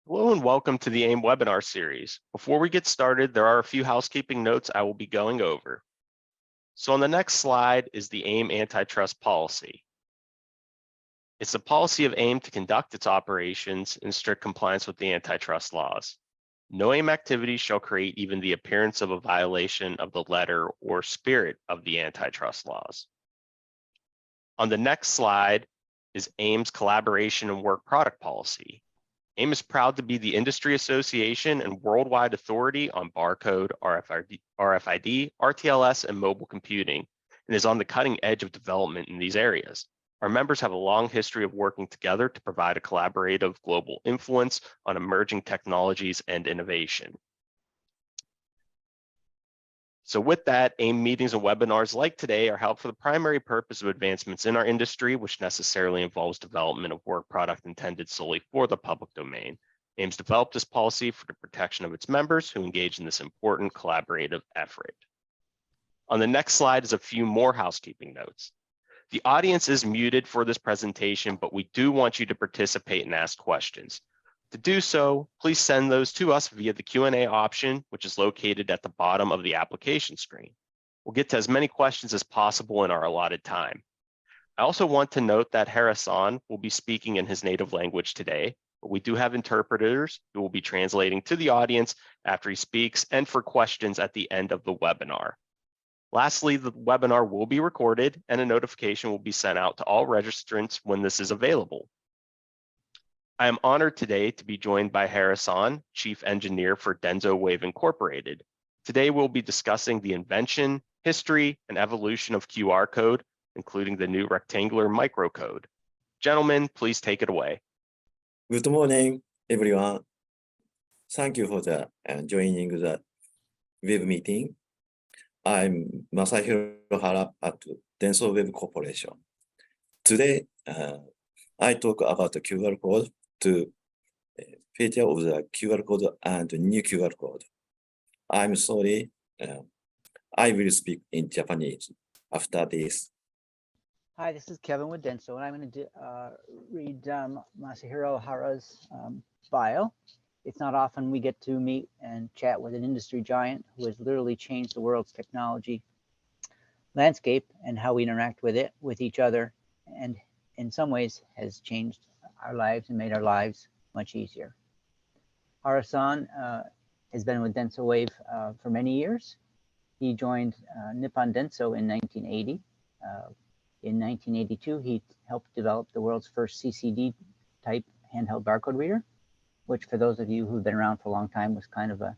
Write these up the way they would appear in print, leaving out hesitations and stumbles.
Hello and welcome to the AIM webinar series. Before we get started, there are a few housekeeping notes I will be going over. So on the next slide is the AIM antitrust policy. It's a policy of AIM to conduct its operations in strict compliance with the antitrust laws. No AIM activity shall create even the appearance of a violation of the letter or spirit of the antitrust laws. On the next slide is AIM's collaboration and work product policy. AIM is proud to be the industry association and worldwide authority on barcode, RFID, RTLS, and mobile computing, and is on the cutting edge of development in these areas. Our members have a long history of working together to provide a collaborative global influence on emerging technologies and innovation. So with that, AIM meetings and webinars like today are held for the primary purpose of advancements in our industry, which necessarily involves development of work product intended solely for the public domain. AIM's developed this policy for the protection of its members who engage in this important collaborative effort. On the next slide is a few more housekeeping notes. The audience is muted for this presentation, but we do want you to participate and ask questions. To do so, please send those to us via the Q&A option, which is located at the bottom of the application screen. We'll get to as many questions as possible in our allotted time. I also want to note that Hara-san will be speaking in his native language today, but we do have interpreters who will be translating to the audience after he speaks and for questions at the end of the webinar. Lastly, the webinar will be recorded and a notification will be sent out to all registrants when this is available. I am honored today to be joined by Hara-san, Chief Engineer for DENSO Wave Incorporated. Today we'll be discussing the invention, history, and evolution of QR code, including the new rectangular microcode. Gentlemen, please take it away. Good morning, everyone. Thank you for joining the web meeting. I'm Masahiro Hara at DENSO Wave Corporation. Today, I talk about the QR code to feature of the QR code and new QR code. I'm sorry, I will speak in Japanese after this. Hi, this is Kevin with DENSO, and I'm going to read Masahiro Hara's bio. It's not often we get to meet and chat with an industry giant who has literally changed the world's technology landscape and how we interact with it, with each other, and in some ways has changed our lives and made our lives much easier. Hara-san has been with DENSO Wave for many years. He joined Nippon DENSO in 1980. In 1982, he helped develop the world's first CCD type handheld barcode reader, which for those of you who've been around for a long time was kind of a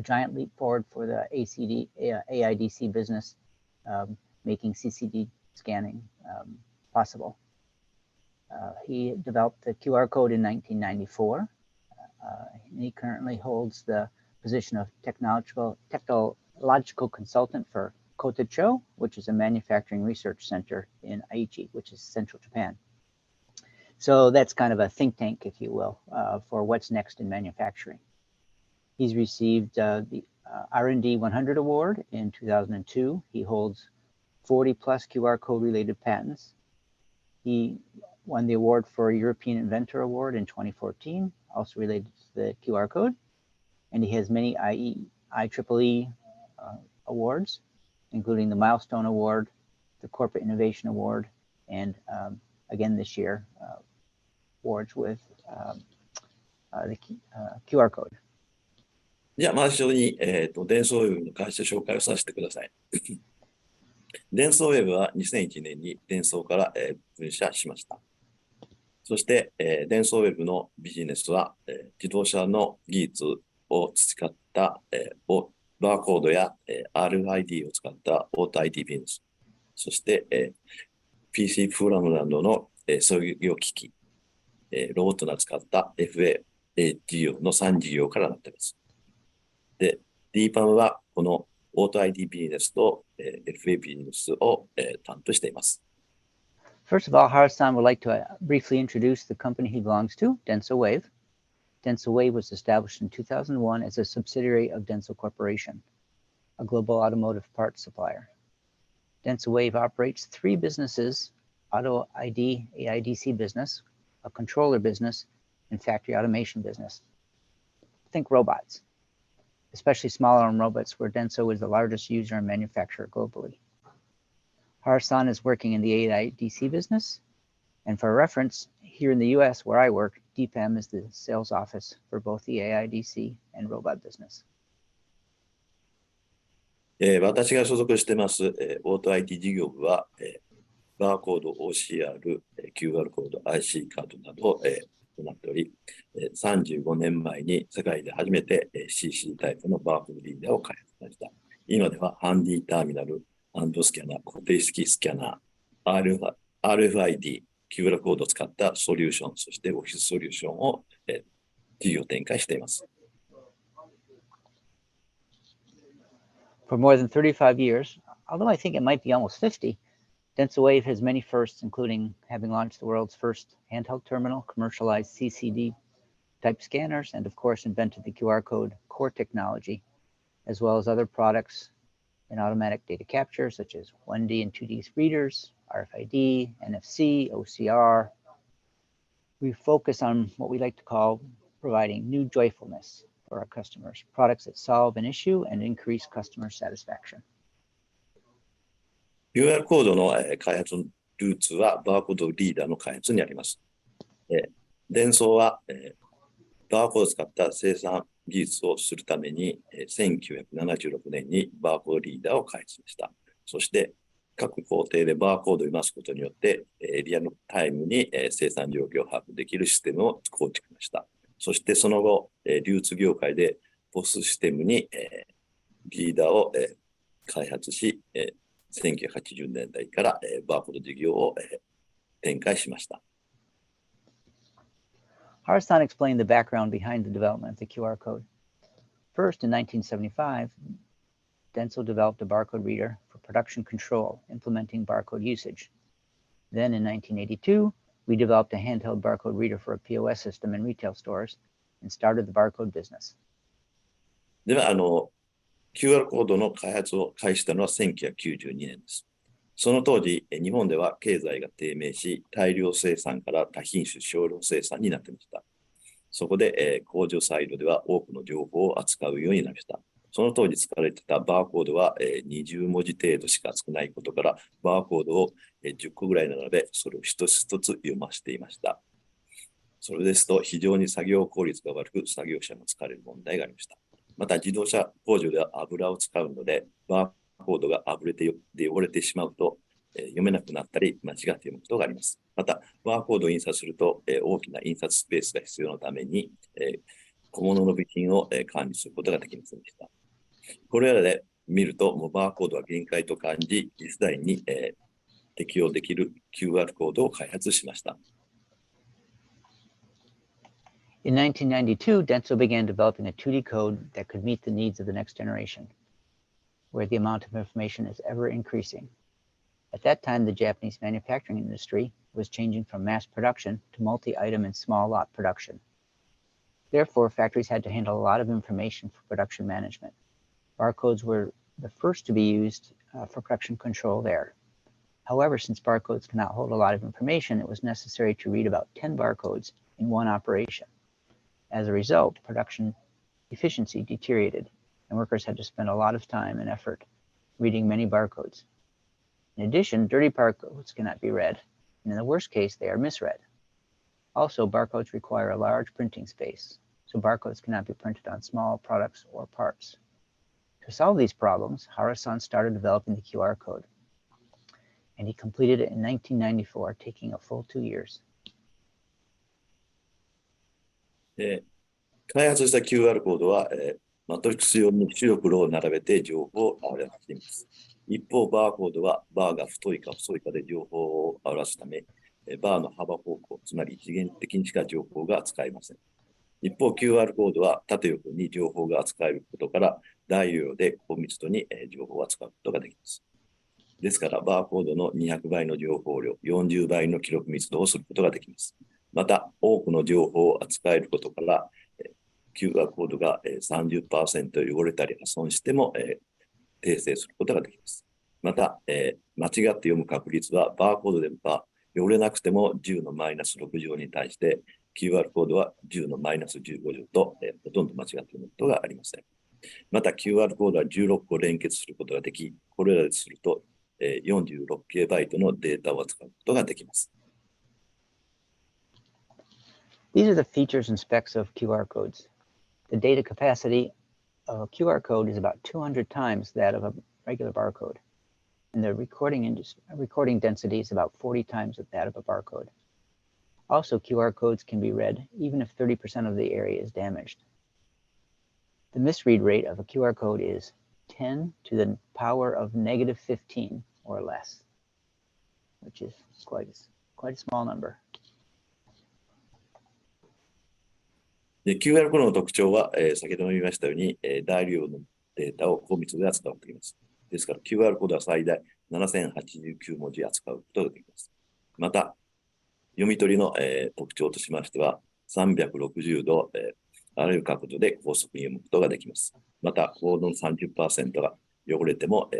giant leap forward for the AIDC business, making CCD scanning possible. He developed the QR code in 1994. And he currently holds the position of technological consultant for Kotecho, which is a manufacturing research center in Aichi, which is central Japan. So that's kind of a think tank, if you will, for what's next in manufacturing. He's received the R&D 100 award in 2002. He holds 40 plus QR code related patents. He won the award for European Inventor Award in 2014, also related to the QR code. And he has many IEEE awards, including the Milestone Award, the Corporate Innovation Award, and again this year, awards with the QR code. じゃあ、まず最初に、DENSO Wave の会社紹介をさせてください。DENSO Wave は2001年にDENSOから、分社しました。そして、DENSO Wave のビジネスは、自動車の技術を使った、バーコードや、RFID を使ったオート ID ビジネス、そして、PC プログラムなどの、操業機器、ロボットが使った FA 事業の3事業からなっています。で、DPAM はこのオート ID ビジネスと、FA ビジネスを、担当しています。First of all, Hara-san would like to briefly introduce the company he belongs to, DENSO Wave. DENSO Wave was established in 2001 as a subsidiary of DENSO Corporation, a global automotive parts supplier. DENSO Wave operates 3 businesses: Auto ID, AIDC business, a controller business, and factory automation business. Think robots, especially small arm robots, where DENSO is the largest user and manufacturer globally. Hara-san is working in the AIDC business. And for reference, here in the US, where I work, DPAM is the sales office for both the AIDC and robot business. 私が所属してます、オート IT 事業部は、バーコード OCR、QR コード IC カードなどを、行っており、35年前に世界で初めて、CC タイプのバーコードリーダーを開発しました。今ではハンディターミナル、ハンドスキャナー、固定式スキャナー、RFID、QR コードを使ったソリューション、そしてオフィスソリューションを、事業展開しています。For more than 35 years, although I think it might be almost 50, DENSO Wave has many firsts, including having launched the world's first handheld terminal, commercialized CCD type scanners, and of course invented the QR code core technology, as well as other products in automatic data capture, such as 1D and 2D readers, RFID, NFC, OCR. We focus on what we like to call providing new joyfulness for our customers, products that solve an issue and increase customer satisfaction. QR コードの開発のルーツはバーコードリーダーの開発にあります。DENSOはバーコードを使った生産技術をするために1976年にバーコードリーダーを開発しました。そして各工程でバーコードを読ますことによってリアルタイムに生産状況を把握できるシステムを構築しました。そしてその後流通業界でPOSシステムにリーダーを開発し1980年代からバーコード事業を展開しました。Hara-san explained the background behind the development of the QR code. First, in 1975, DENSO developed a barcode reader for production control, implementing barcode usage. Then in 1982, we developed a handheld barcode reader for a POS system in retail stores and started the barcode business. では、QR コードの開発を開始したのは1992年です。その当時、日本では経済が低迷し、大量生産から多品種少量生産になっていました。そこで、工場サイドでは多くの情報を扱うようになりました。その当時使われていたバーコードは、20文字程度しか少ないことから、バーコードを、10個ぐらいなので、それを一つ一つ読ませていました。それですと、非常に作業効率が悪く、作業者も疲れる問題がありました。また、自動車工場では油を使うので、バーコードがあぶれて汚れてしまうと、読めなくなったり、間違って読むことがあります。また、バーコードを印刷すると、大きな印刷スペースが必要なために、小物の備品を、管理することができませんでした。これらで見ると、もうバーコードは限界と感じ、次世代に、適用できる QR コードを開発しました。In 1992, DENSO began developing a 2D code that could meet the needs of the next generation, where the amount of information is ever increasing. At that time, the Japanese manufacturing industry was changing from mass production to multi-item and small lot production. Therefore, factories had to handle a lot of information for production management. Barcodes were the first to be used for production control there. However, since barcodes cannot hold a lot of information, it was necessary to read about 10 barcodes in one operation. As a result, production efficiency deteriorated, and workers had to spend a lot of time and effort reading many barcodes. In addition, dirty barcodes cannot be read, and in the worst case, they are misread. Also, barcodes require a large printing space, so barcodes cannot be printed on small products or parts. To solve these problems, Hara-san started developing the QR code, and he completed it in 1994, taking a full 2 years. 開発した QR コードは、マトリックス用に白黒を並べて情報を表しています。一方、バーコードはバーが太いか細いかで情報を表すため、バーの幅方向、つまり一元的にしか情報が扱えません。一方、QR コードは縦横に情報が扱えることから、大容量で高密度に情報を扱うことができます。ですから、バーコードの200倍の情報量、40倍の記録密度をすることができます。また、多くの情報を扱えることから、QR コードが 30% 汚れたり破損しても訂正することができます。また、間違って読む確率はバーコードでは汚れなくても10のマイナス6乗に対して QR コードは10のマイナス15乗と、ほとんど間違っていることがありません。また QR コードは16個連結することができ、これらですると、46KB のデータを扱うことができます。These are the features and specs of QR codes. The data capacity of a QR code is about 200 times that of a regular barcode, and the recording density is about 40 times that of a barcode. Also, QR codes can be read even if 30% of the area is damaged. The misread rate of a QR code is 10 to the power of negative 15 or less, which is quite a small number. で QR コードの特徴は、先ほども言いましたように、大量のデータを高密度で扱っています。ですから QR コードは最大7089文字扱うことができます。また、読み取りの、特徴としましては、360度、あらゆる角度で高速に読むことができます。また、コードの 30% が汚れても、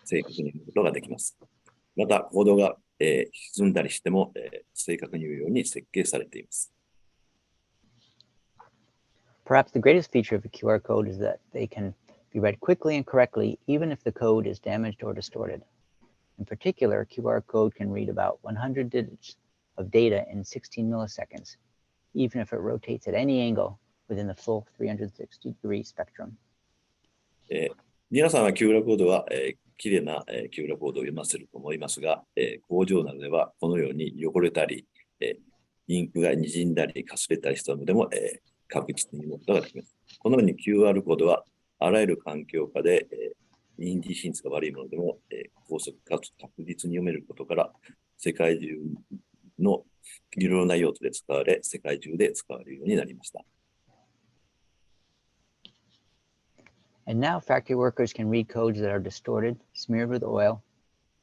正確に読むことができます。また、コードが、歪んだりしても、正確に読むように設計されています。Perhaps the greatest feature of a QR code is that they can be read quickly and correctly, even if the code is damaged or distorted. In particular, a QR code can read about 100 digits of data in 16 milliseconds, even if it rotates at any angle within the full 360-degree spectrum. 皆さんは QR コードは、きれいな、QR コードを読ませると思いますが、工場などではこのように汚れたり、インクが滲んだりかすれたりしたのでも、確実に読むことができます。このように QR コードはあらゆる環境下で、インディ品質が悪いものでも、高速かつ確実に読めることから、世界中のいろいろな用途で使われ、世界中で使われるようになりました。And now factory workers can read codes that are distorted, smeared with oil,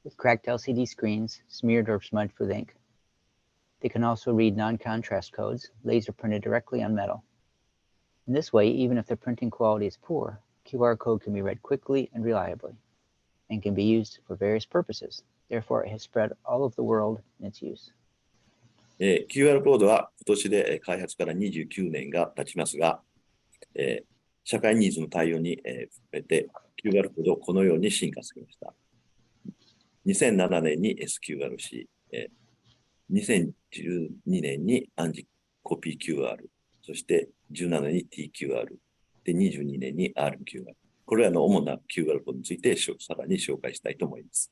with cracked LCD screens, smeared or smudged with ink. They can also read non-contrast codes, laser printed directly on metal. In this way, even if the printing quality is poor, QR code can be read quickly and reliably, and can be used for various purposes. Therefore, it has spread all over the world in its use. QR コードは今年で開発から29年が経ちますが、社会ニーズの対応に含めて QR コードをこのように進化させました。2007年に SQRC、2012年にアンチコピー QR、そして17年に TQR、で22年に rMQR。これらの主な QR コードについてさらに紹介したいと思います。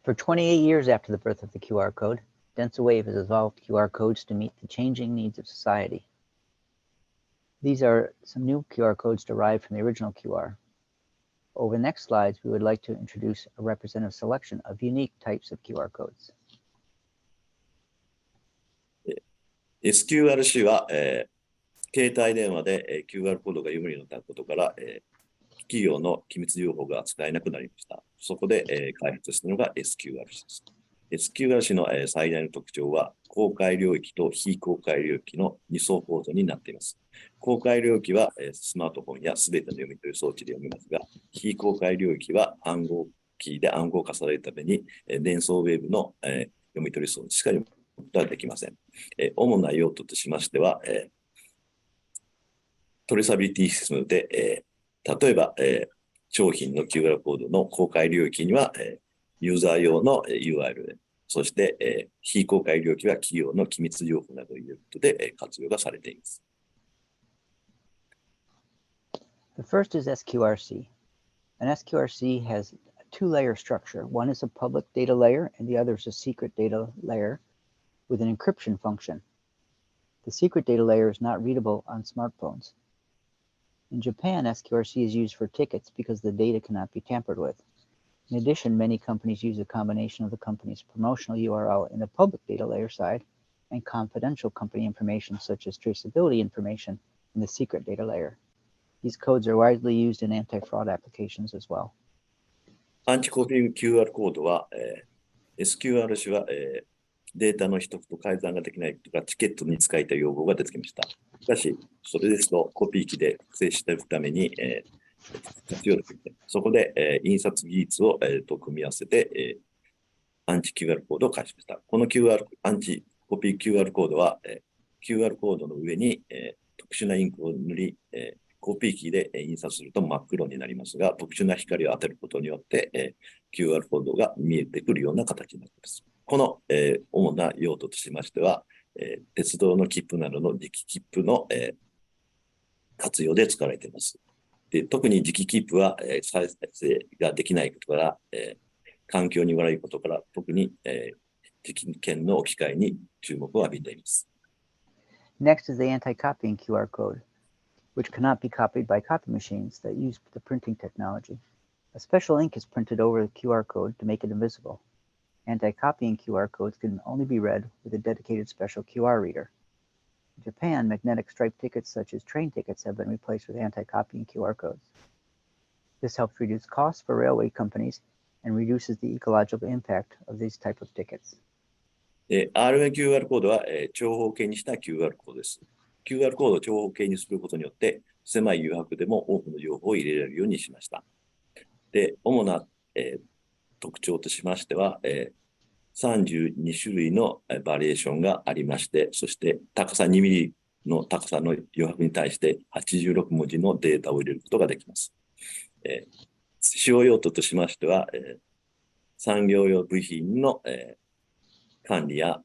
For 28 years after the birth of the QR code, DENSO Wave has evolved QR codes to meet the changing needs of society. These are some new QR codes derived from the original QR. Over the next slides, we would like to introduce a representative selection of unique types of QR codes. SQRC は、携帯電話で、QR コードが読むようになったことから、企業の機密情報が使えなくなりました。そこで、開発したのが SQRC です。SQRC の、最大の特徴は、公開領域と非公開領域の2層構造になっています。公開領域は、スマートフォンやすべての読み取り装置で読めますが、非公開領域は暗号キーで暗号化されるために、DENSO Wave の、読み取り装置しか読むことはできません。主な用途としましては、トレーサビリティシステムで、例えば、商品の QR コードの公開領域には、ユーザー用の URL、そして、非公開領域は企業の機密情報などを入れることで、活用がされています。The first is SQRC. An SQRC has a two-layer structure. One is a public data layer, and the other is a secret data layer with an encryption function. The secret data layer is not readable on smartphones. In Japan, SQRC is used for tickets because the data cannot be tampered with. In addition, many companies use a combination of the company's promotional URL in the public data layer side and confidential company information such as traceability information in the secret data layer. These codes are widely used in anti-fraud applications as well. アンチコピー QR コードは、SQRC は、データの一つと改ざんができないことがチケットに使いたい要望が出てきました。しかし、それですとコピー機で複製しているために、活用できる。そこで、印刷技術を、と組み合わせて、アンチ QR コードを開始しました。このアンチコピー QR コードは、QR コードの上に、特殊なインクを塗り、コピー機で印刷すると真っ黒になりますが、特殊な光を当てることによって、QR コードが見えてくるような形になります。この、主な用途としましては、鉄道の切符などの磁気切符の、活用で使われています。で、特に磁気切符は、再生ができないことから、環境に悪いことから、特に、磁気券の置き換えに注目を浴びています。Next is the anti-copying QR code, which cannot be copied by copy machines that use the printing technology. A special ink is printed over the QR code to make it invisible. Anti-copying QR codes can only be read with a dedicated special QR reader. In Japan, magnetic stripe tickets such as train tickets have been replaced with anti-copying QR codes. This helps reduce costs for railway companies and reduces the ecological impact of these type of tickets. rMQR コードは、長方形にした QR コードです。QR コードを長方形にすることによって、狭い余白でも多くの情報を入れられるようにしました。で、主な、特徴としましては、32種類のバリエーションがありまして、そして高さ2ミリの高さの余白に対して86文字のデータを入れることができます。使用用途としましては、産業用部品の、管理や、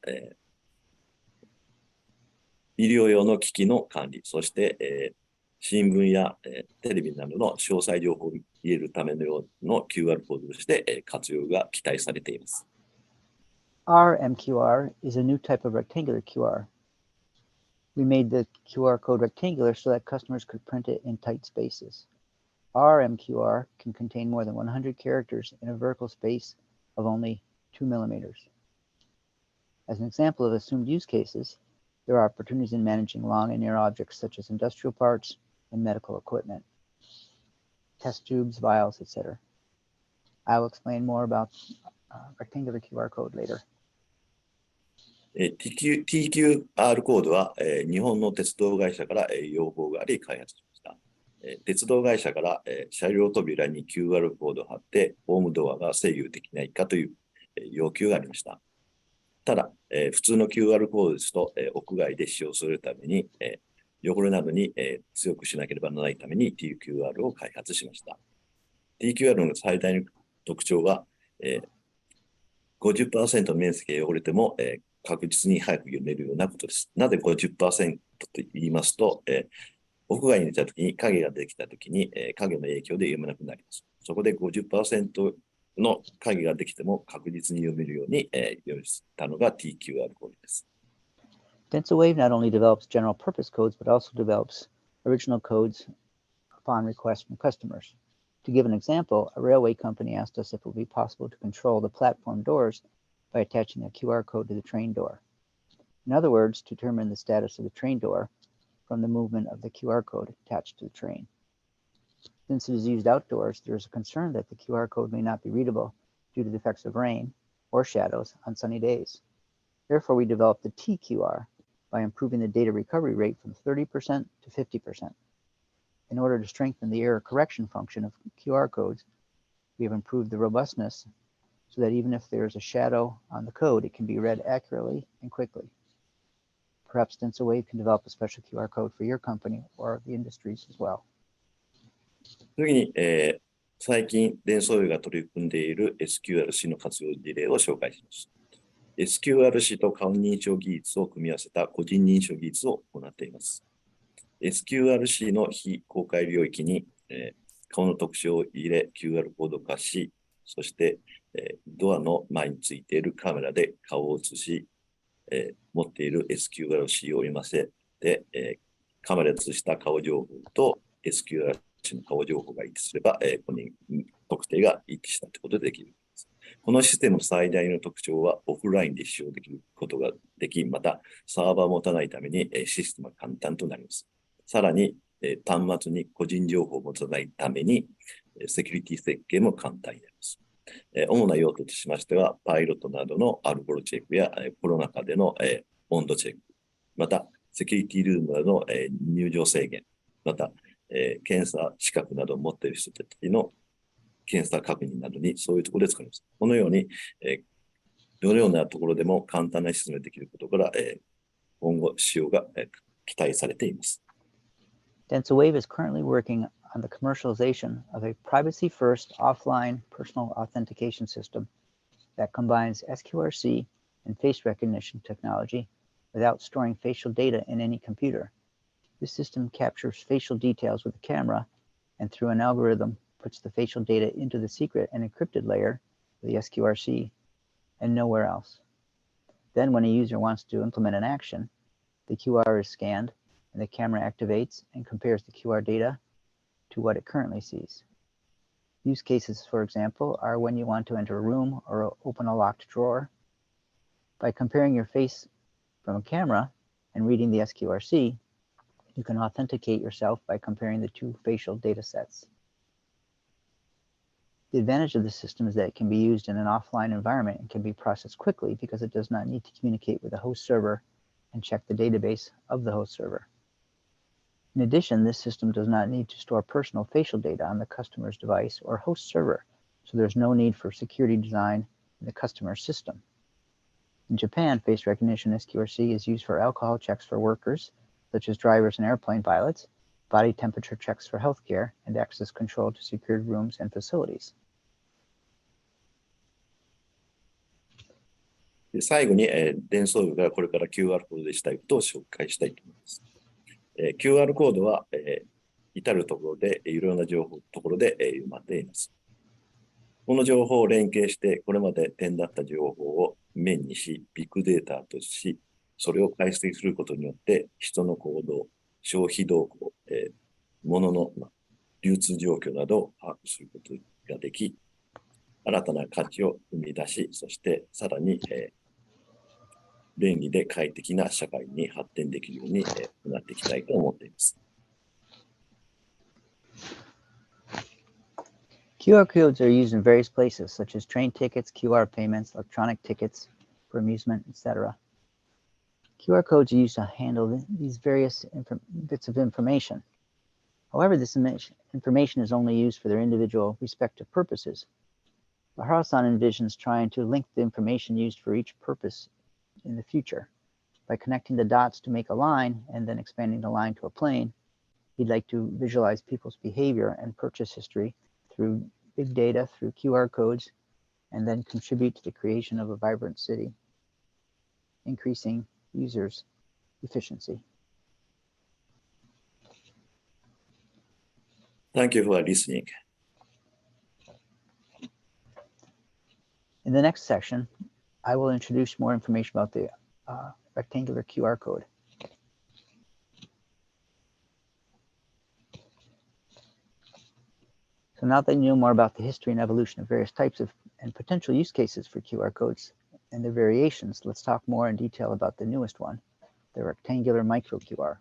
医療用の機器の管理、そして、新聞や、テレビなどの詳細情報を入れるための用の QR コードとして、活用が期待されています。rMQR is a new type of rectangular QR. We made the QR code rectangular so that customers could print it in tight spaces. rMQR can contain more than 100 characters in a vertical space of only 2 millimeters. As an example of assumed use cases, there are opportunities in managing long and near objects such as industrial parts and medical equipment, test tubes, vials, etc. I will explain more about rectangular QR code later. TQR コードは、日本の鉄道会社から、要望があり開発しました。鉄道会社から、車両扉に QR コードを貼ってホームドアが制御できないかという、要求がありました。ただ、普通の QR コードですと、屋外で使用するために、汚れなどに、強くしなければならないために TQR を開発しました。TQR の最大の特徴は、50% の面積が汚れても、確実に早く読めるようなことです。なぜ 50% と言いますと、屋外に出たときに影ができたときに、影の影響で読めなくなります。そこで 50% の影ができても確実に読めるように、用意したのが TQR コードです。DENSO Wave not only develops general purpose codes, but also develops original codes upon request from customers. To give an example, a railway company asked us if it would be possible to control the platform doors by attaching a QR code to the train door. In other words, to determine the status of the train door from the movement of the QR code attached to the train. Since it is used outdoors, there is a concern that the QR code may not be readable due to the effects of rain or shadows on sunny days. Therefore, we developed the TQR by improving the data recovery rate from 30% to 50%. In order to strengthen the error correction function of QR codes, we have improved the robustness so that even if there is a shadow on the code, it can be read accurately and quickly. Perhaps DENSO Wave can develop a special QR code for your company or the industries as well. 次に、最近、DENSO Waveが取り組んでいる SQRC の活用事例を紹介します。SQRC と顔認証技術を組み合わせた個人認証技術を行っています。SQRC の非公開領域に、顔の特徴を入れ QR コード化し、そして、ドアの前についているカメラで顔を映し、持っている SQRC を読ませて、カメラで映した顔情報と SQRC の顔情報が一致すれば、本人特定が一致したということでできる。このシステムの最大の特徴はオフラインで使用できることができ、またサーバーを持たないためにシステムが簡単となります。さらに端末に個人情報を持たないためにセキュリティ設計も簡単になります。主な用途としましては、パイロットなどのアルコールチェックやコロナ禍での温度チェック、またセキュリティルームなどの入場制限、また検査資格などを持っている人たちの検査確認などにそういうところで使います。このように、どのようなところでも簡単な質問ができることから、今後使用が期待されています。DENSO Wave is currently working on the commercialization of a privacy-first offline personal authentication system that combines SQRC and face recognition technology without storing facial data in any computer. This system captures facial details with a camera and through an algorithm puts the facial data into the secret and encrypted layer of the SQRC and nowhere else. Then when a user wants to implement an action, the QR is scanned and the camera activates and compares the QR data to what it currently sees. Use cases, for example, are when you want to enter a room or open a locked drawer. By comparing your face from a camera and reading the SQRC, you can authenticate yourself by comparing the two facial data sets. The advantage of this system is that it can be used in an offline environment and can be processed quickly because it does not need to communicate with the host server and check the database of the host server. In addition, this system does not need to store personal facial data on the customer's device or host server, so there's no need for security design in the customer's system. In Japan, face recognition SQRC is used for alcohol checks for workers, such as drivers and airplane pilots, body temperature checks for healthcare, and access control to secured rooms and facilities. で最後に、伝送部がこれから QR コードでしたいことを紹介したいと思います。QR コードは、至るところで、いろいろなところで、埋まっています。この情報を連携して、これまで点だった情報を面にし、ビッグデータとし、それを解析することによって、人の行動、消費動向、物の流通状況などを把握することができ、新たな価値を生み出し、そしてさらに、便利で快適な社会に発展できるようになっていきたいと思っています。QR codes are used in various places, such as train tickets, QR payments, electronic tickets for amusement, etc. QR codes are used to handle these various bits of information. However, this information is only used for their individual respective purposes. Hara-san envisions trying to link the information used for each purpose in the future. By connecting the dots to make a line and then expanding the line to a plane, he'd like to visualize people's behavior and purchase history through big data, through QR codes, and then contribute to the creation of a vibrant city, increasing users' efficiency. Thank you for listening. In the next section, I will introduce more information about the rectangular QR code. So now that you know more about the history and evolution of various types of and potential use cases for QR codes and their variations, let's talk more in detail about the newest one, the rectangular MicroQR.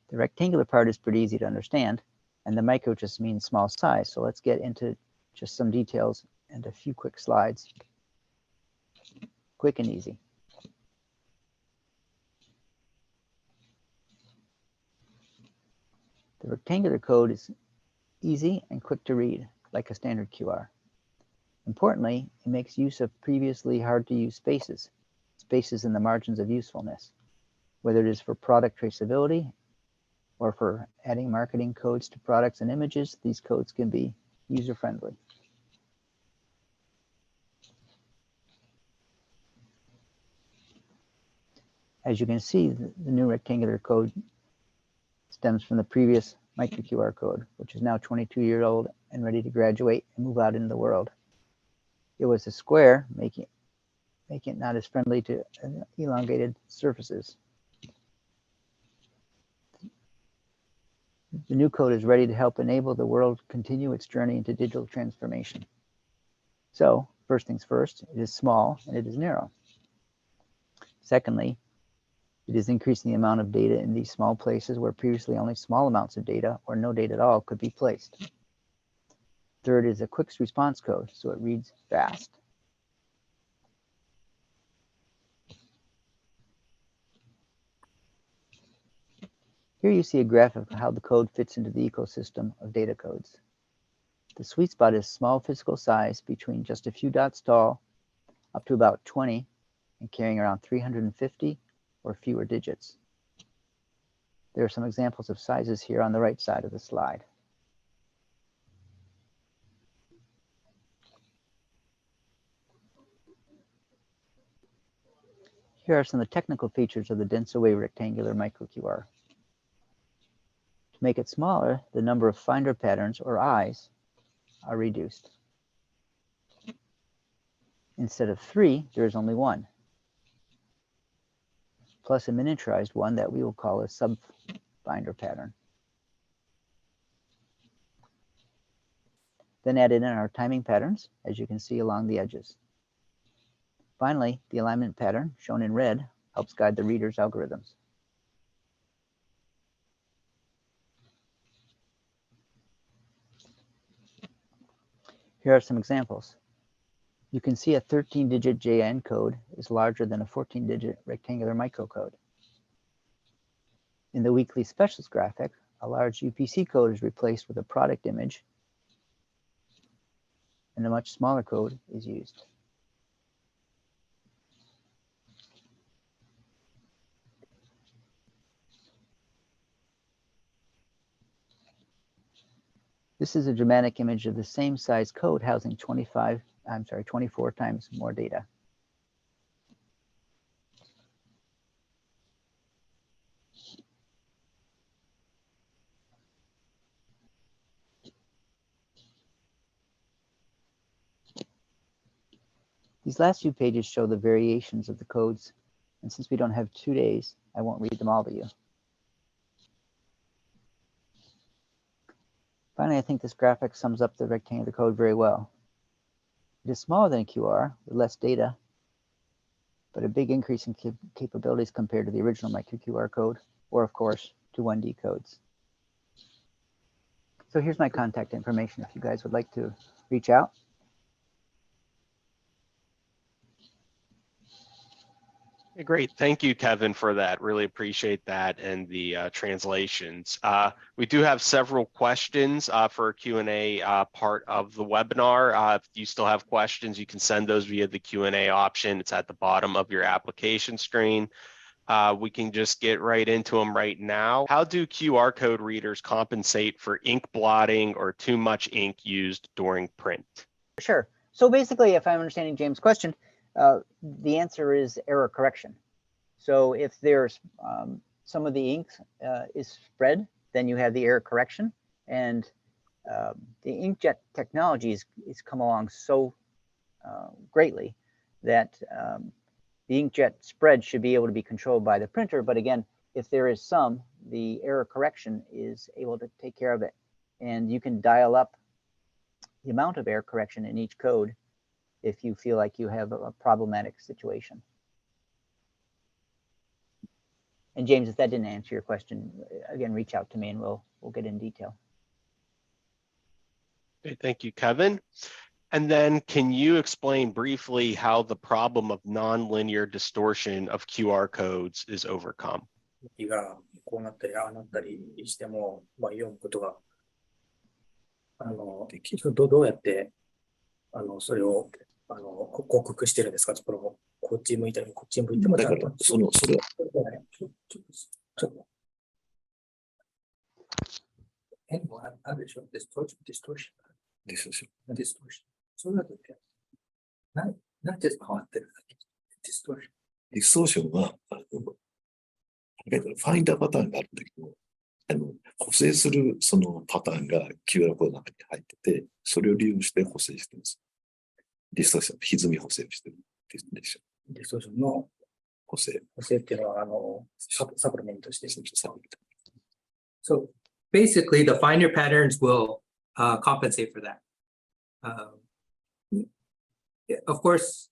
The rectangular part is pretty easy to understand, and the micro just means small size. So let's get into just some details and a few quick slides. Quick and easy. The rectangular code is easy and quick to read, like a standard QR. Importantly, it makes use of previously hard-to-use spaces in the margins of usefulness, whether it is for product traceability or for adding marketing codes to products and images. These codes can be user-friendly. As you can see, the new rectangular code stems from the previous MicroQR code, which is now 22 years old and ready to graduate and move out into the world. It was a square, making it not as friendly to elongated surfaces. The new code is ready to help enable the world continue its journey into digital transformation. So, first things first, it is small and it is narrow. Secondly, it is increasing the amount of data in these small places where previously only small amounts of data or no data at all could be placed. Third is a quick response code, so it reads fast. Here you see a graph of how the code fits into the ecosystem of data codes. The sweet spot is small physical size between just a few dots tall up to about 20 and carrying around 350 or fewer digits. There are some examples of sizes here on the right side of the slide. Here are some of the technical features of the DENSO Wave rectangular MicroQR. To make it smaller, the number of finder patterns, or eyes, are reduced. Instead of 3, there is only 1, plus a miniaturized one that we will call a sub-finder pattern. Then add in our timing patterns, as you can see along the edges. Finally, the alignment pattern, shown in red, helps guide the reader's algorithms. Here are some examples. You can see a 13-digit JN code is larger than a 14-digit rectangular microcode. In the weekly specials graphic, a large UPC code is replaced with a product image, and a much smaller code is used. This is a dramatic image of the same size code housing 24 times more data. These last few pages show the variations of the codes, and since we don't have 2 days, I won't read them all to you. Finally, I think this graphic sums up the rectangular code very well. It is smaller than a QR with less data, but a big increase in capabilities compared to the original MicroQR code, or of course, to 1D codes. So here's my contact information if you guys would like to reach out. Great. Thank you, Kevin, for that. Really appreciate that and the translations. We do have several questions for Q&A part of the webinar. If you still have questions, you can send those via the Q&A option. It's at the bottom of your application screen. We can just get right into them right now. How do QR code readers compensate for ink blotting or too much ink used during print? Sure. So basically, if I'm understanding James' question, the answer is error correction. So if there's some of the ink is spread, then you have the error correction. And the inkjet technology is come along so greatly that the inkjet spread should be able to be controlled by the printer. But again, if there is some, the error correction is able to take care of it. And you can dial up the amount of error correction in each code if you feel like you have a problematic situation. And James, if that didn't answer your question, again, reach out to me and we'll get in detail. Okay, thank you, Kevin. And then can you explain briefly how the problem of nonlinear distortion of QR codes is overcome? がこうなったりああなったりしても、読むことがどうやってそれを克服してるんですか？こっち向いたりこっち向いてもだからそれはちょっと変もあるでしょ？ディストーション。それだとなんで変わってるんだっけ？ディストーション。ディストーションはファインダーパターンがあるんだけど、補正するそのパターンが QR コードの中に入ってて、それを利用して補正してます。ディストーション、歪み補正をしてるディストーションの補正っていうのはサプリメントしてる。So basically, the finder patterns will compensate for that. Of course,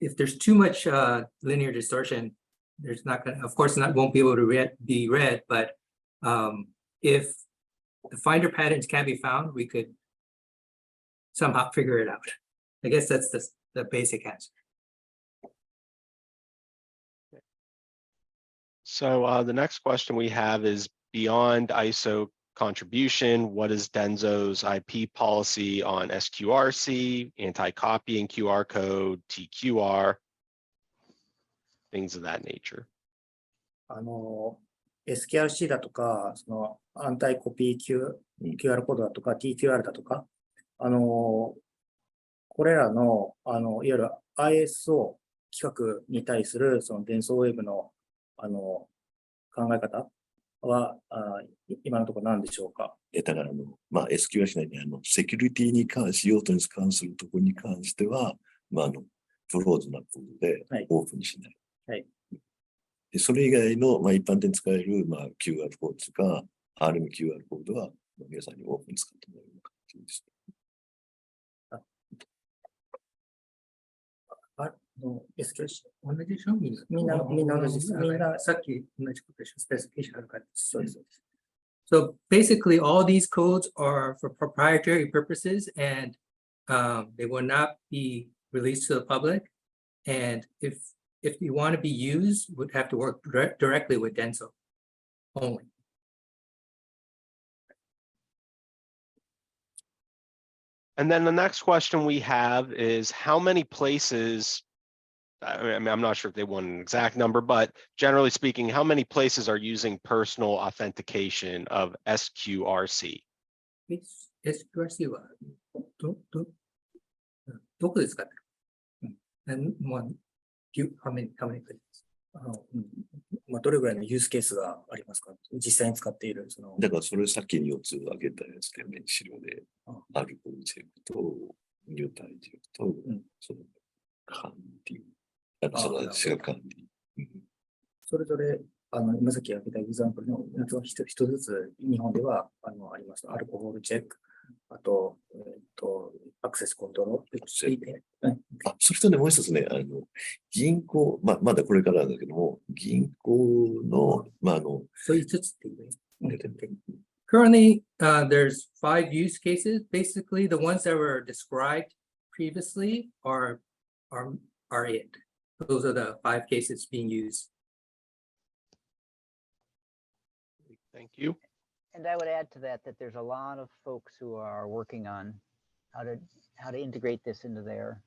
if there's too much linear distortion, there's not going to, of course, won't be able to be read. But if the finder patterns can be found, we could somehow figure it out. I guess that's the basic answer. So the next question we have is, beyond ISO contribution, what is DENSO's IP policy on SQRC, anti-copying QR code, TQR? things of that nature. SKRC だとか、そのアンタイコピー QR コードだとか、TQR だとか、これらの、いわゆる ISO 規格に対する、そのデンソーウェーブの、考え方は、今のところ何でしょうか。だからSQL しないで、セキュリティに用途に関するところに関しては、クローズなコードでオープンにしない。はい。でそれ以外の、一般的に使える、QR コードとか、rMQR コードは、皆さんにオープンに使ってもらうような感じです。SQL 同じでしょみんな同じです。みんなさっき同じことでしょスペシフィケーションあるから。そうです。So basically, all these codes are for proprietary purposes, and they will not be released to the public. And if you want to be used, would have to work directly with DENSO only. And then the next question we have is how many places, I mean, I'm not sure if they want an exact number, but generally speaking, how many places are using personal authentication of SQRC? SQRC はどこで使ってる？how many places? どれぐらいのユースケースがありますか？実際に使っている。だからそれさっき4つ挙げたやつでね、資料で、アルコールチェックと、入隊チェックと、その管理、その違う管理。それぞれ、今さっき挙げたエグザンプルのやつは一つずつ日本ではあります。アルコールチェック、あと、アクセスコントロール。それとね、もう一つね、銀行、まだこれからなんだけども、銀行の、そういう5つっていうね。Currently, there's 5 use cases. Basically, the ones that were described previously are it. Those are the 5 cases being used. Thank you. And I would add to that there's a lot of folks who are working on how to integrate this into their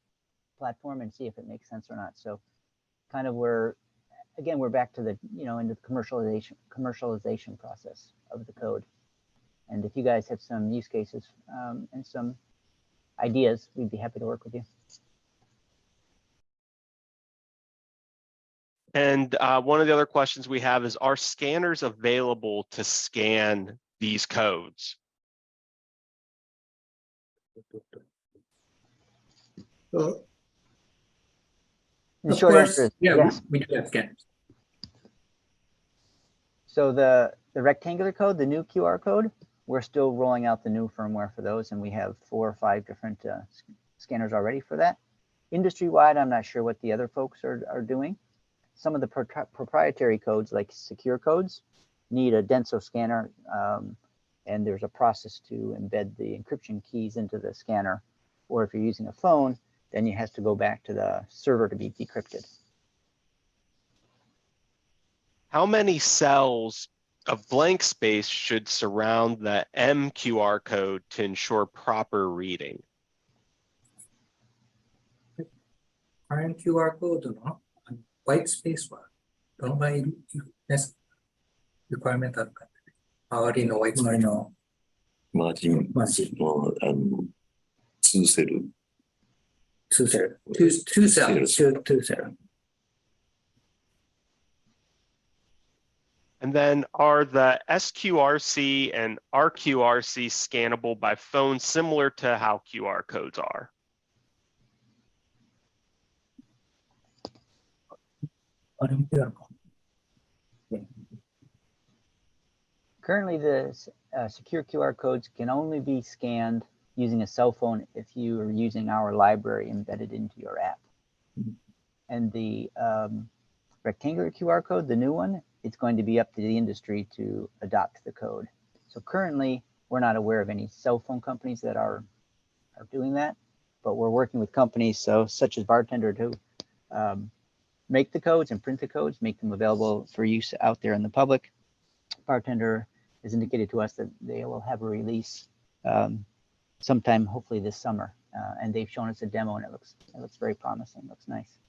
platform and see if it makes sense or not. So kind of we're back to the, into the commercialization process of the code. And if you guys have some use cases and some ideas, we'd be happy to work with you. And one of the other questions we have is, are scanners available to scan these codes? So, the short answer is yes. We do have scanners. So the rectangular code, the new QR code, we're still rolling out the new firmware for those, and we have 4 or 5 different scanners already for that. Industry-wide, I'm not sure what the other folks are doing. Some of the proprietary codes, like secure codes, need a DENSO scanner, and there's a process to embed the encryption keys into the scanner. Or if you're using a phone, then you have to go back to the server to be decrypted. How many cells of blank space should surround the MQR code to ensure proper reading? rMQR コードのホワイトスペースはどのぐらいですか？リクワイメントあるか。周りのホワイトスペースのマージンの2セル。2セル。2セル。And then are the SQRC and rQRC scannable by phone similar to how QR codes are? Currently, the secure QR codes can only be scanned using a cell phone if you are using our library embedded into your app. And the rectangular QR code, the new one, it's going to be up to the industry to adopt the code. So currently, we're not aware of any cell phone companies that are doing that, but we're working with companies such as Bartender to make the codes and print the codes, make them available for use out there in the public. Bartender has indicated to us that they will have a release sometime, hopefully this summer, and they've shown us a demo, and it looks very promising. Looks nice.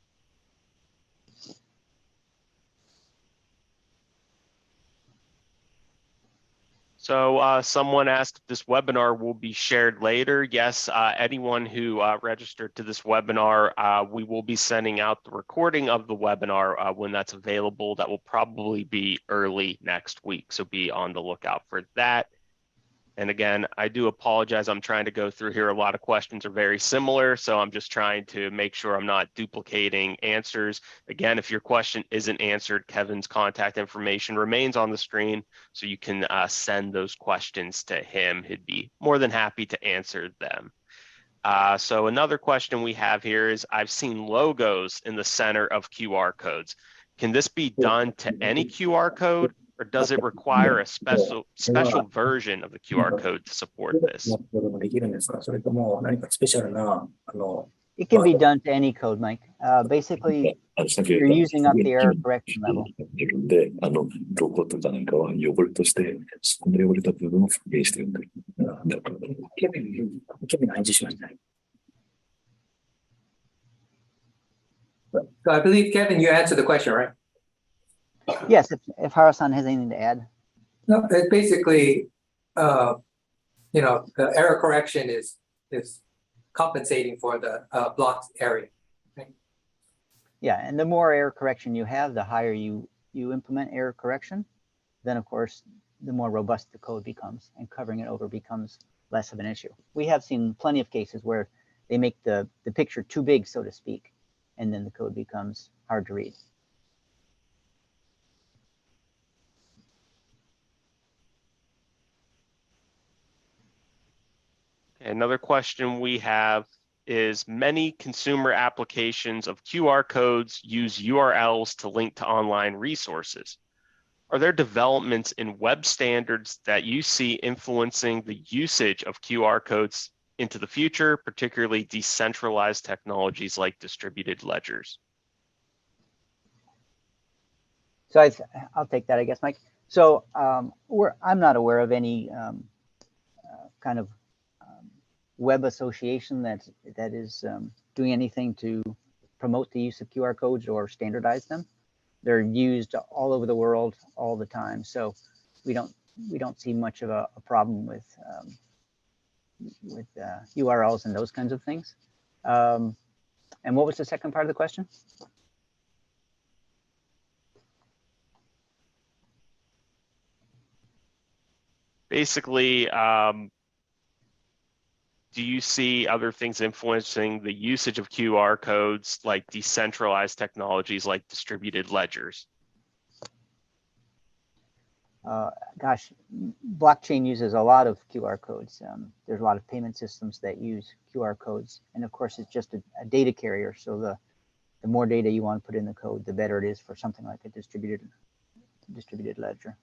So someone asked if this webinar will be shared later. Yes, anyone who registered to this webinar, we will be sending out the recording of the webinar when that's available. That will probably be early next week, so be on the lookout for that. And again, I do apologize. I'm trying to go through here. A lot of questions are very similar, so I'm just trying to make sure I'm not duplicating answers. Again, if your question isn't answered, Kevin's contact information remains on the screen, so you can send those questions to him. He'd be more than happy to answer them. So another question we have here is, I've seen logos in the center of QR codes. Can this be done to any QR code? Or does it require a special version of the QR code to support this? なるほどできるんですか？それとも何かスペシャルな、It can be done to any code, Mike. Basically, さっき言 you're った using up the error correction level. で、ロゴとかなんかは汚れとして、そこの汚れた部分を復元してるんだ。だから、ケビンの返事しました。So I believe, Kevin, you answered the question, right? Yes, if Hara-san has anything to add. No, it's basically, the error correction is compensating for the blocked area. Yeah, and the more error correction you have, the higher you implement error correction, then of course, the more robust the code becomes, and covering it over becomes less of an issue. We have seen plenty of cases where they make the picture too big, so to speak, and then the code becomes hard to read. Another question we have is, many consumer applications of QR codes use URLs to link to online resources. Are there developments in web standards that you see influencing the usage of QR codes into the future, particularly decentralized technologies like distributed ledgers? So I'll take that, I guess, Mike. So I'm not aware of any kind of web association that is doing anything to promote the use of QR codes or standardize them. They're used all over the world all the time, so we don't see much of a problem with URLs and those kinds of things. And what was the second part of the question? Basically, do you see other things influencing the usage of QR codes, like decentralized technologies like distributed ledgers? Gosh, blockchain uses a lot of QR codes. There's a lot of payment systems that use QR codes. And of course, it's just a data carrier. So the more data you want to put in the code, the better it is for something like a distributed ledger.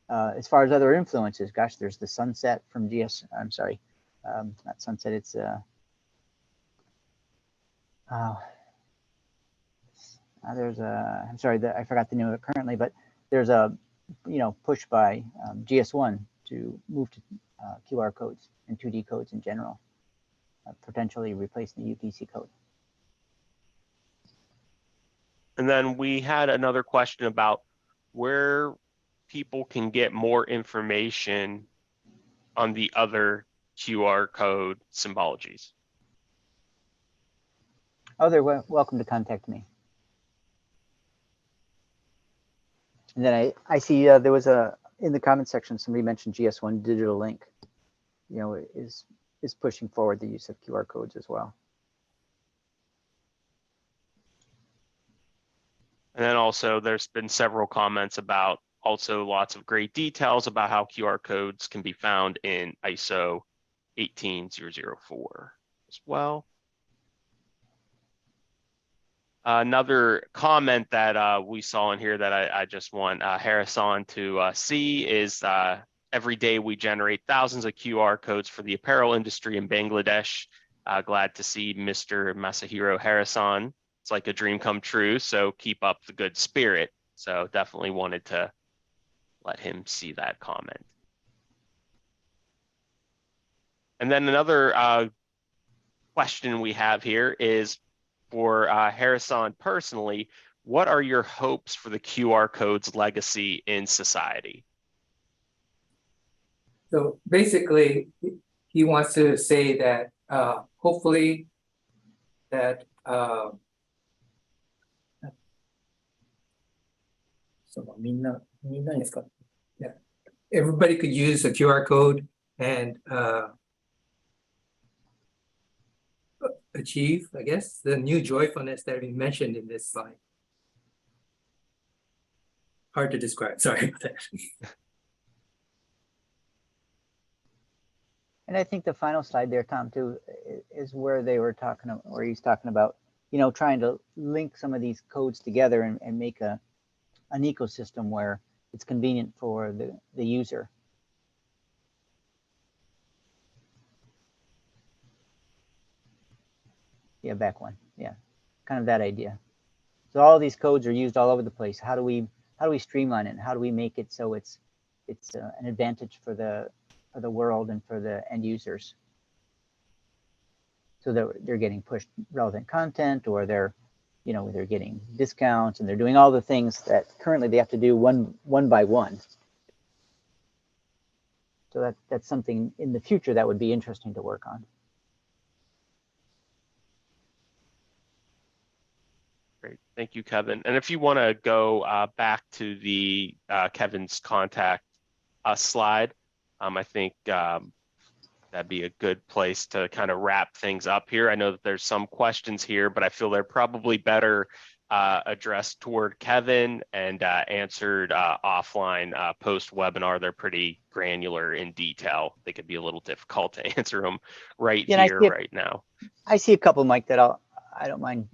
As far as other influences, gosh, there's the sunset from not sunset, it's there's a, I forgot the name of it currently, but there's a push by GS1 to move to QR codes and 2D codes in general, potentially replacing the UPC code. And then we had another question about where people can get more information on the other QR code symbologies. Oh, they're welcome to contact me. And then I see there was in the comment section, somebody mentioned GS1 Digital Link, is pushing forward the use of QR codes as well. And then also there's been several comments about also lots of great details about how QR codes can be found in ISO 18004 as well. Another comment that we saw in here that I just want Hara-san to see is every day we generate thousands of QR codes for the apparel industry in Bangladesh. Glad to see Mr. Masahiro Hara-san. It's like a dream come true, so keep up the good spirit. So definitely wanted to let him see that comment. And then another question we have here is for Hara-san personally, what are your hopes for the QR code's legacy in society? So basically, he wants to say that hopefully that みんなに使って everybody could use a QR code and achieve, I guess, the new joyfulness that we mentioned in this slide. Hard to describe. Sorry about that. And I think the final slide there, Tom, too, is where they were talking, or he's talking about, trying to link some of these codes together and make an ecosystem where it's convenient for the user. Yeah, back one. Yeah, kind of that idea. So all these codes are used all over the place. How do we streamline it? How do we make it so it's an advantage for the world and for the end users, so that they're getting pushed relevant content, or they're getting discounts, and they're doing all the things that currently they have to do one by one. So that's something in the future that would be interesting to work on. Great, thank you, Kevin. And if you want to go back to the Kevin's contact slide, I think that'd be a good place to kind of wrap things up here. I know that there's some questions here, but I feel they're probably better addressed toward Kevin and answered offline post-webinar. They're pretty granular in detail. They could be a little difficult to answer them right here, right now. I see a couple, Mike, that I don't mind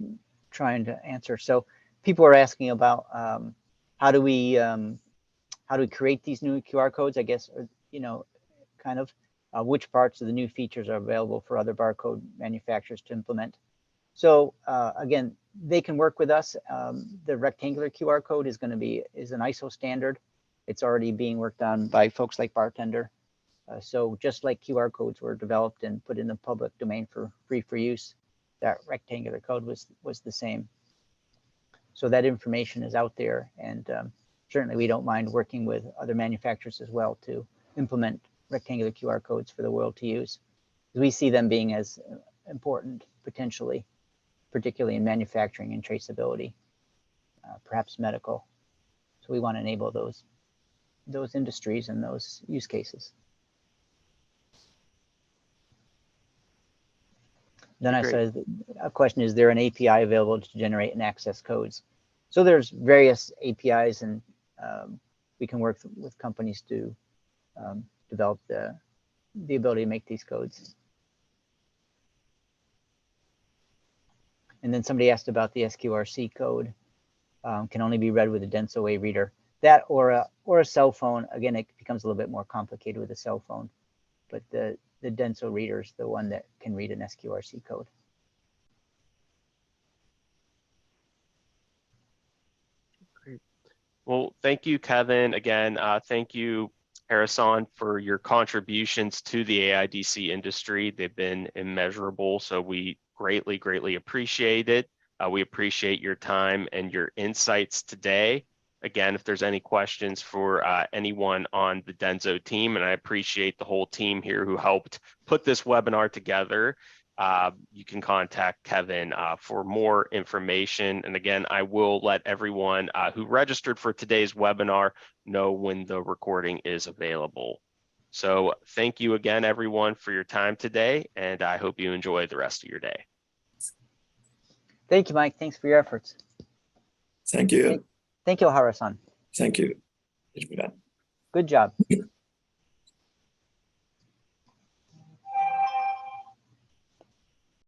trying to answer. So people are asking about how do we create these new QR codes, I guess, or, kind of which parts of the new features are available for other barcode manufacturers to implement. So again, they can work with us. The rectangular QR code is an ISO standard. It's already being worked on by folks like Bartender. So just like QR codes were developed and put in the public domain for free for use, that rectangular code was the same. So that information is out there, and certainly we don't mind working with other manufacturers as well to implement rectangular QR codes for the world to use. We see them being as important potentially, particularly in manufacturing and traceability, perhaps medical. So we want to enable those industries and those use cases. Then I said, a question, is there an API available to generate and access codes? So there's various APIs, and we can work with companies to develop the ability to make these codes. And then somebody asked about the SQRC code, can only be read with a DENSO Wave reader. That or a cell phone. Again, it becomes a little bit more complicated with a cell phone, but the DENSO reader is the one that can read an SQRC code. Great. Well, thank you, Kevin. Again, thank you, Hara-san, for your contributions to the AIDC industry. They've been immeasurable, so we greatly, greatly appreciate it. We appreciate your time and your insights today. Again, if there's any questions for anyone on the DENSO team, and I appreciate the whole team here who helped put this webinar together, you can contact Kevin for more information. And again, I will let everyone who registered for today's webinar know when the recording is available. So thank you again, everyone, for your time today, and I hope you enjoy the rest of your day. Thank you, Mike. Thanks for your efforts. Thank you. Thank you, Hara-san. Thank you. Good job.